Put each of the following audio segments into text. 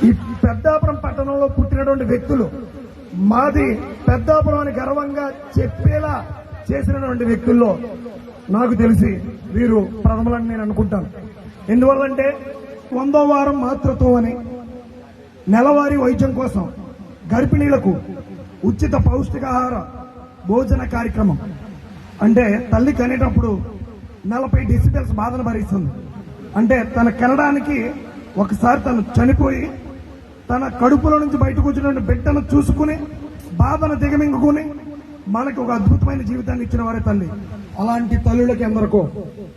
ఈ పెద్దాపురం పట్టణంలో పుట్టినటువంటి వ్యక్తులు మాది పెద్దాపురం అని గర్వంగా చెప్పేలా చేసినటువంటి వ్యక్తుల్లో నాకు తెలిసి వీరు ప్రథమలని నేను అనుకుంటాను. ఎందువల్లంటే 100వ వారం మాతృత్వం అని నెలవారీ వైద్యం కోసం గర్భిణీలకు ఉచిత పౌష్టికాహార భోజన కార్యక్రమం. అంటే తల్లి కనేటప్పుడు 40 డెసిబెల్స్ బాధను భరిస్తుంది. అంటే తన కనడానికి ఒకసారి తను చనిపోయి తన కడుపులో నుంచి బయటకు వచ్చిన బిడ్డను చూసుకుని బాధను దిగమింగుకుని మనకు ఒక అద్భుతమైన జీవితాన్ని ఇచ్చిన వారే తల్లి. అలాంటి తల్లులకి ఎందరికో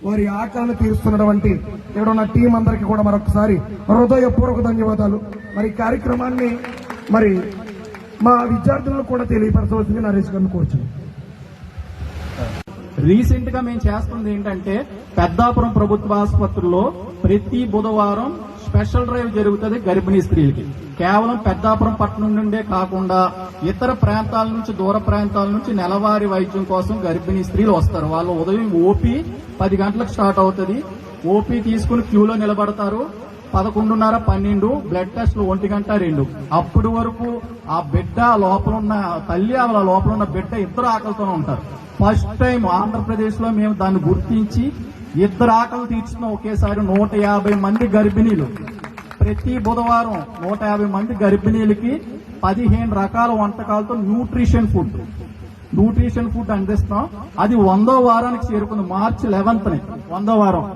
వారి ఆకలిని తీరుస్తున్నటువంటి ఇక్కడ ఉన్న టీం అందరికీ కూడా మరొకసారి హృదయపూర్వక ధన్యవాదాలు. మరి కార్యక్రమాన్ని మరి మా విద్యార్థులను కూడా తెలియపరచవలసింది నరేష్ గారిని కోరుచున్నాను. రీసెంట్ గా మేము చేస్తుంది ఏంటంటే పెద్దాపురం ప్రభుత్వ ఆసుపత్రిలో ప్రతి బుధవారం స్పెషల్ డ్రైవ్ జరుగుతుంది గర్భిణీ స్త్రీలకి. కేవలం పెద్దాపురం పట్టణం నుండే కాకుండా ఇతర ప్రాంతాల నుంచి దూర ప్రాంతాల నుంచి నెలవారీ వైద్యం కోసం గర్భిణీ స్త్రీలు వస్తారు. వాళ్ళు ఉదయం ఓపీ 10 గంటలకు స్టార్ట్ అవుతుంది. ఓపీ తీసుకుని క్యూలో నిలబడతారు. 11:30, 12 బ్లడ్ టెస్ట్లు 1 గంట 2. అప్పటి వరకు ఆ బిడ్డ లోపల ఉన్న తల్లి వాళ్ళ లోపల ఉన్న బిడ్డ ఇద్దరు ఆకలితోనే ఉంటారు. ఫస్ట్ టైం ఆంధ్రప్రదేశ్ లో మేము దాన్ని గుర్తించి ఇద్దరు ఆకలి తీర్చున్నాం ఒకేసారి. 150 మంది గర్భిణీలు ప్రతి బుధవారం 150 మంది గర్భిణీలకి 15 రకాల వంటకాలతో న్యూట్రిషన్ ఫుడ్ అందిస్తున్నాం. అది 100వ వారానికి చేరుకుంది. మార్చి 11ని 100వ వారం.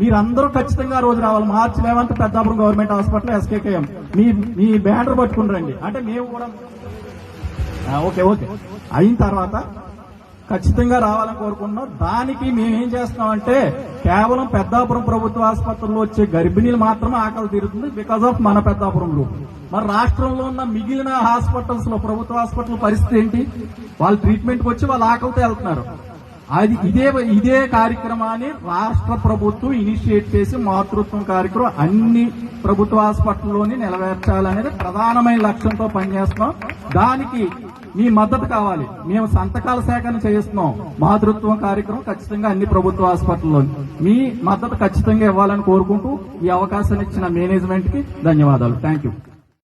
మీరందరూ ఖచ్చితంగా రోజు రావాలి. మార్చి 11th Peddapuram government hospital SKKM. మీ బ్యానర్ పట్టుకుని రండి. అంటే మేము కూడా ఓకే అయిన తర్వాత ఖచ్చితంగా రావాలని కోరుకుంటున్నాం. దానికి మేమేం చేస్తున్నామంటే కేవలం పెద్దాపురం ప్రభుత్వ ఆసుపత్రుల్లో వచ్చే గర్భిణీలు మాత్రమే ఆకలి తీరుతుంది బికాజ్ ఆఫ్ మన పెద్దాపురంలో. మరి రాష్ట్రంలో ఉన్న మిగిలిన హాస్పిటల్స్ లో ప్రభుత్వ హాస్పిటల్ పరిస్థితి ఏంటి? వాళ్ళు ట్రీట్మెంట్కి వచ్చి వాళ్ళు ఆకలితో వెళ్తున్నారు. అది ఇదే కార్యక్రమాన్ని రాష్ట్ర ప్రభుత్వం ఇనిషియేట్ చేసి మాతృత్వం కార్యక్రమం అన్ని ప్రభుత్వ హాస్పిటల్లోని నెరవేర్చాలనేది ప్రధానమైన లక్ష్యంతో పనిచేస్తున్నాం. దానికి మీ మద్దతు కావాలి. మేము సంతకాల సేకరణ చేస్తున్నాం. మాతృత్వం కార్యక్రమం ఖచ్చితంగా అన్ని ప్రభుత్వ హాస్పిటల్లో మీ మద్దతు ఖచ్చితంగా ఇవ్వాలని కోరుకుంటూ ఈ అవకాశాన్ని ఇచ్చిన మేనేజ్మెంట్ కి ధన్యవాదాలు. Thank you.